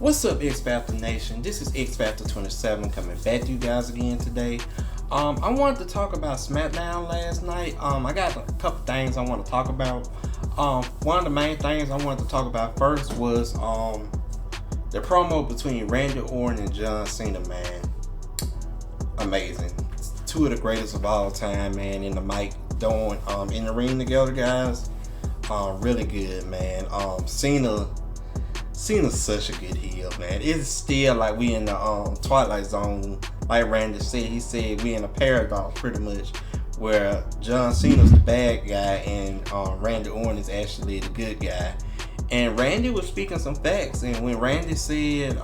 What's up, X Factor Nation? This is X Factor 27 coming back to you guys again today. I wanted to talk about SmackDown last night. I got a couple things I want to talk about. One of the main things I wanted to talk about first was the promo between Randy Orton and John Cena, man. Amazing. Two of the greatest of all time, man, in the mic, throwing in the ring together, guys. Really good, man. Cena's such a good heel, man. It's still like we in the Twilight Zone. Like Randy said, he said we in a paradox pretty much, where John Cena's the bad guy and Randy Orton is actually the good guy. And Randy was speaking some facts, and when Randy said,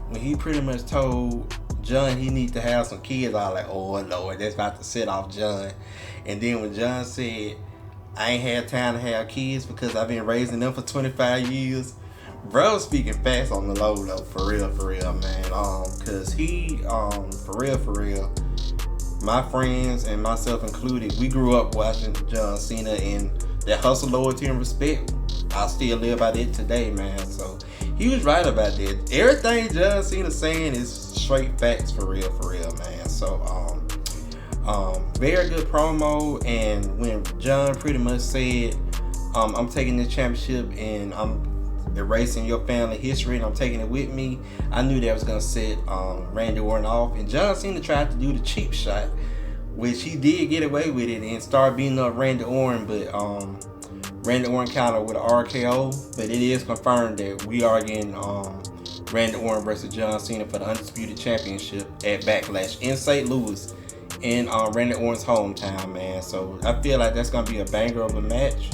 when he pretty much told John he need to have some kids, I was like, oh Lord, that's about to set off John. And then when John said, I ain't had time to have kids because I've been raising them for 25 years. Bro speaking facts on the low though, for real, man. Cause he, for real, my friends and myself included, we grew up watching John Cena, and that hustle, loyalty, and respect, I still live by that today, man. So he was right about that. Everything John Cena saying is straight facts, for real, man. So very good promo. And when John pretty much said, I'm taking this championship and I'm erasing your family history and I'm taking it with me, I knew that was gonna set Randy Orton off. And John Cena tried to do the cheap shot, which he did get away with it and start beating up Randy Orton, but Randy Orton countered with an RKO. But it is confirmed that we are getting Randy Orton versus John Cena for the Undisputed Championship at Backlash in St. Louis, in Randy Orton's hometown, man. So I feel like that's gonna be a banger of a match,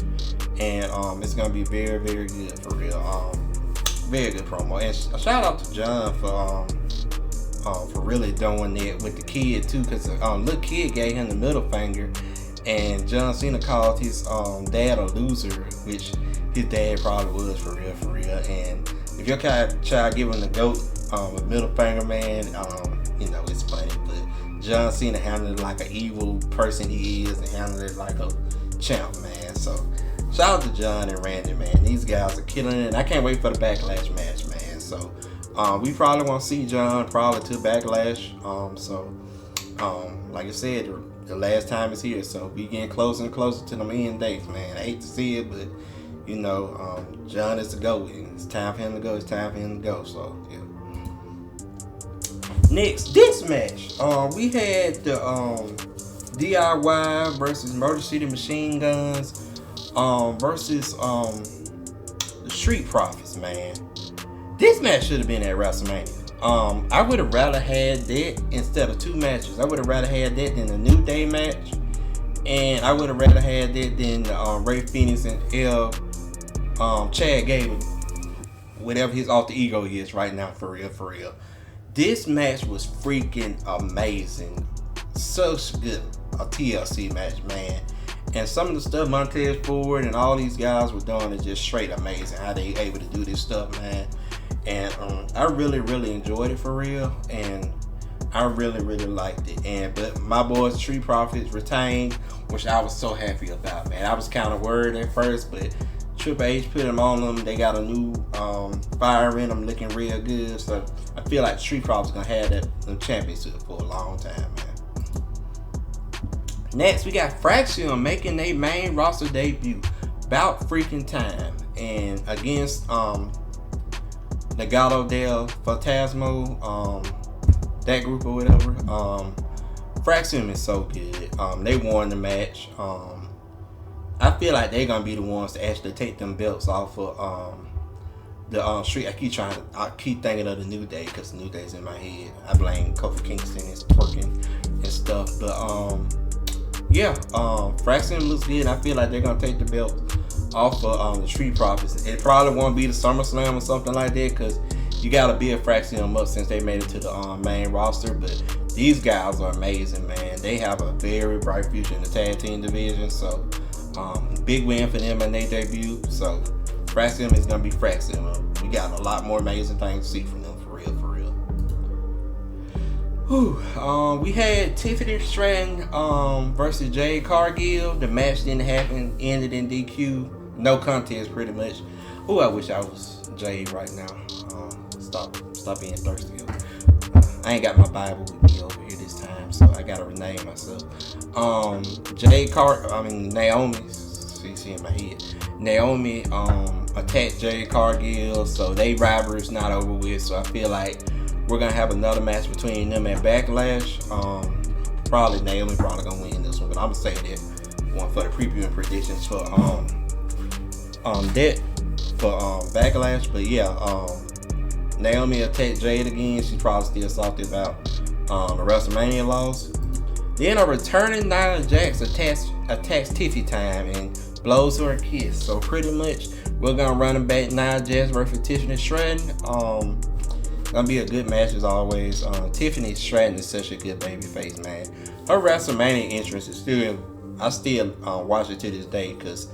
and it's gonna be very, very good, for real. Very good promo, and a shout out to John for really doing it with the kid too, because little kid gave him the middle finger, and John Cena called his dad a loser, which his dad probably was, for real. And if your child give him the goat a middle finger, man, it's funny. But John Cena handled it like an evil person he is, and handled it like a champ, man. So shout out to John and Randy, man. These guys are killing it. And I can't wait for the Backlash match, man. So we probably won't see John probably till Backlash. Like I said, the last time is here, so we getting closer and closer to them end dates, man. I hate to see it, but John is the GOAT, and it's time for him to go. So yeah. Next, this match, we had the DIY versus Motor City Machine Guns versus the Street Profits, man. This match should have been at WrestleMania. I would have rather had that instead of two matches. I would have rather had that than the New Day match, and I would have rather had that than Ray Phoenix and Chad Gable, whatever his alter ego is right now, for real. This match was freaking amazing. Such good a TLC match, man. And some of the stuff Montez Ford and all these guys were doing is just straight amazing. How they able to do this stuff, man. And I really enjoyed it, for real. And I really liked it. But my boys, Street Profits, retained, which I was so happy about, man. I was kind of worried at first, but Triple H put them on them. They got a new fire in them, looking real good. So I feel like Street Profits gonna have the championship for a long time, man. Next, we got Fraction making their main roster debut. About freaking time. And against Legado del Fantasma, that group or whatever. Fraction is so good. They won the match. I feel like they're gonna be the ones to actually take them belts off of the Street. I keep thinking of the New Day because the New Day's in my head. I blame Kofi Kingston and twerking and stuff. But Fraction looks good. I feel like they're gonna take the belt off of the Street Profits. It probably won't be the SummerSlam or something like that, because you gotta build Fraction up since they made it to the main roster. But these guys are amazing, man. They have a very bright future in the tag team division. So big win for them in their debut. So Fraction is gonna be Fraction. We got a lot more amazing things to see from them, for real. We had Tiffany Stratton versus Jade Cargill. The match didn't happen, ended in DQ. No contest, pretty much. I wish I was Jade right now. Stop being thirsty. I ain't got my Bible with me over here this time, so I gotta rename myself. Naomi. See in my head. Naomi attacked Jade Cargill, so they rivalry's not over with. So I feel like we're gonna have another match between them at Backlash. Probably Naomi gonna win this one, but I'm gonna say that one for the preview and predictions for Backlash. But yeah, Naomi attacked Jade again. She's probably still salty about the WrestleMania loss. Then a returning Nia Jax attacks Tiffy Time and blows her a kiss. So pretty much we're gonna run it back Nia Jax versus Tiffany Stratton. Gonna be a good match as always. Tiffany Stratton is such a good babyface, man. Her WrestleMania entrance is I still watch it to this day because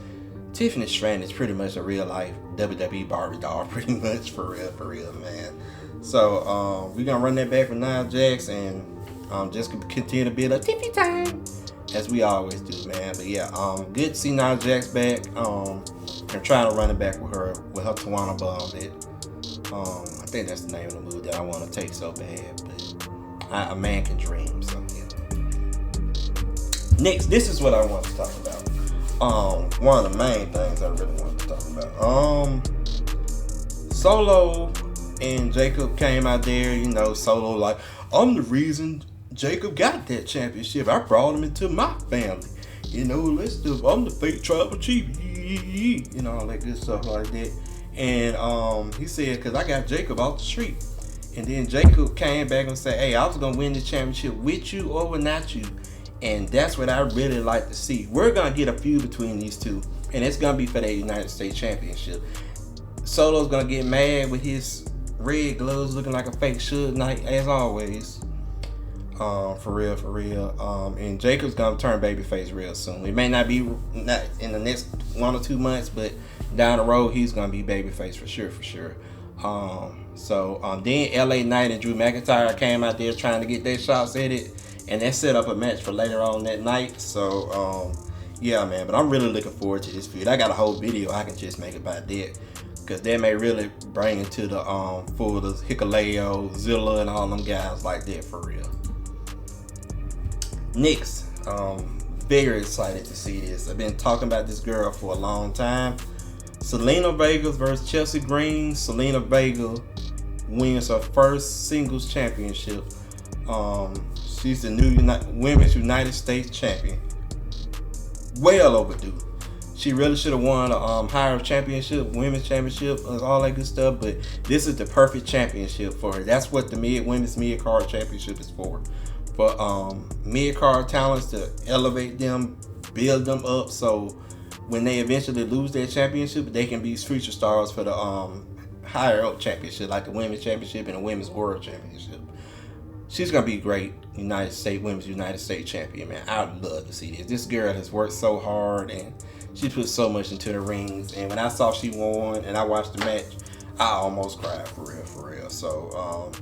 Tiffany Stratton is pretty much a real life WWE Barbie doll, pretty much for real, man. So we're gonna run that back with Nia Jax and just continue to build up Tiffy Time as we always do, man. But yeah, good to see Nia Jax back. I'm trying to run it back with her Tawana Bomb. I think that's the name of the move that I want to take so bad, but a man can dream. So yeah. Next, this is what I want to talk about. One of the main things I really want to talk about. Solo and Jacob came out there. Solo like, I'm the reason Jacob got that championship. I brought him into my family. I'm the fake tribal chief. All that good stuff like that. And he said, because I got Jacob off the street. And then Jacob came back and said, hey, I was going to win the championship with you or without you. And that's what I really like to see. We're going to get a feud between these two. And it's going to be for the United States Championship. Solo's going to get mad with his red gloves looking like a fake Suge Knight, as always. For real. And Jacob's going to turn babyface real soon. It may not be in the next 1 or 2 months, but down the road, he's going to be babyface for sure. Then LA Knight and Drew McIntyre came out there trying to get their shots at it. And that set up a match for later on that night. So, yeah, man. But I'm really looking forward to this feud. I got a whole video I can just make about that. Because that may really bring into the full of Hikuleo, Zilla, and all them guys like that for real. Next, very excited to see this. I've been talking about this girl for a long time. Selena Vega versus Chelsea Green. Selena Vega wins her first singles championship. She's the new Women's United States champion. Well overdue. She really should have won a higher championship, women's championship, all that good stuff. But this is the perfect championship for her. That's what the women's mid-card championship is for mid-card talents, to elevate them, build them up, so when they eventually lose their championship, they can be future stars for the higher up championship, like the women's championship and the women's world championship. She's gonna be great women's United States champion, man. I'd love to see this. This girl has worked so hard and she put so much into the rings. And when I saw she won and I watched the match, I almost cried for real. So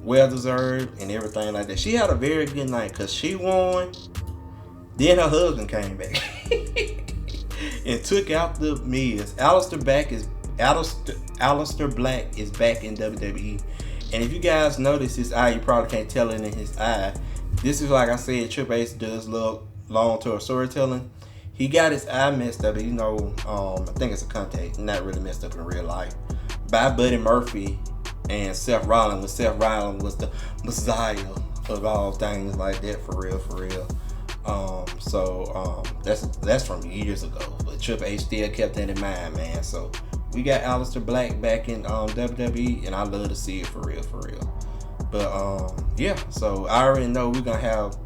well deserved and everything like that. She had a very good night because she won. Then her husband came back and took out the Miz. Aleister Black is back in WWE. And if you guys notice his eye, you probably can't tell it in his eye. This is, like I said, Triple H does love long-term storytelling. He got his eye messed up, I think it's a contact, not really messed up in real life, by Buddy Murphy and Seth Rollins, when Seth Rollins was the messiah of all things like that, for real. That's from years ago, but Triple H still kept that in mind, man. So we got Aleister Black back in WWE, and I love to see it for real. But yeah, so I already know we're gonna have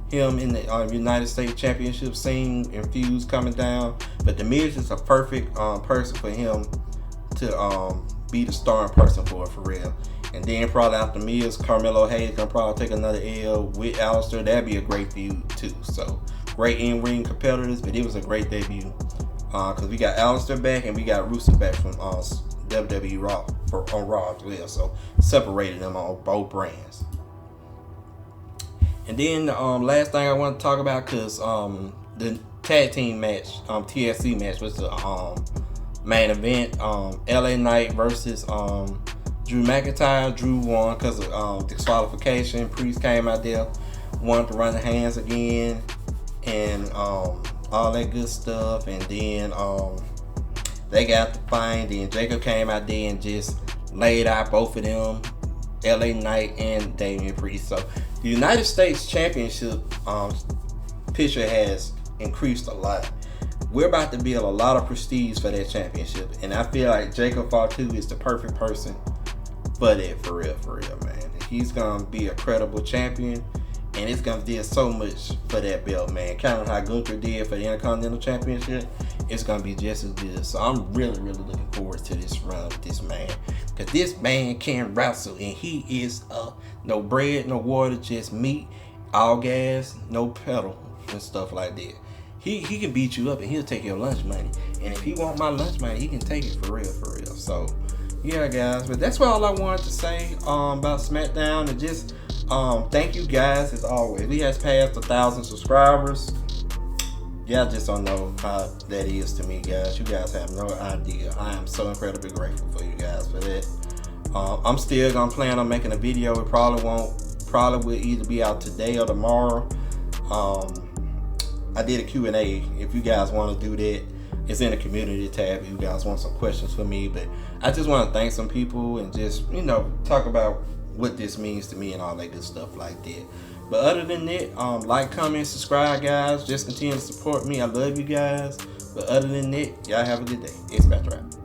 him in the United States Championship scene and feuds coming down. But the Miz is a perfect person for him to be the starring person for real. And then probably after Miz, Carmelo Hayes gonna probably take another L with Aleister. That'd be a great feud too. So great in-ring competitors, but it was a great debut. Because we got Aleister back and we got Rusev back from WWE Raw on Raw as well. So separated them on both brands. And then last thing I want to talk about, because the tag team match, TLC match, was the main event. LA Knight versus Drew McIntyre. Drew won because of disqualification. Priest came out there, wanted to run the hands again, and all that good stuff. And then they got the fight. Then Jacob came out there and just laid out both of them, LA Knight and Damian Priest. So the United States Championship picture has increased a lot. We're about to build a lot of prestige for that championship, and I feel like Jacob Fatu is the perfect person for that, for real, man. He's gonna be a credible champion, and it's gonna do so much for that belt, man. Kind of how Gunther did for the Intercontinental Championship, it's gonna be just as good. So I'm really looking forward to this run with this man, because this man can wrestle, and he is no bread, no water, just meat, all gas, no pedal, and stuff like that. He can beat you up, and he'll take your lunch money. And if he want my lunch money, he can take it for real. So, yeah, guys. But that's all I wanted to say about SmackDown. And just thank you guys as always. We has passed 1,000 subscribers. Y'all just don't know how that is to me, guys. You guys have no idea. I am so incredibly grateful for you guys for that. I'm still gonna plan on making a video. It probably will either be out today or tomorrow. I did a Q&A. If you guys want to do that, it's in the community tab. If you guys want some questions for me, but I just want to thank some people and just, talk about what this means to me and all that good stuff like that. But other than that, like, comment, subscribe, guys. Just continue to support me. I love you guys. But other than that, y'all have a good day. It's Back to Rap.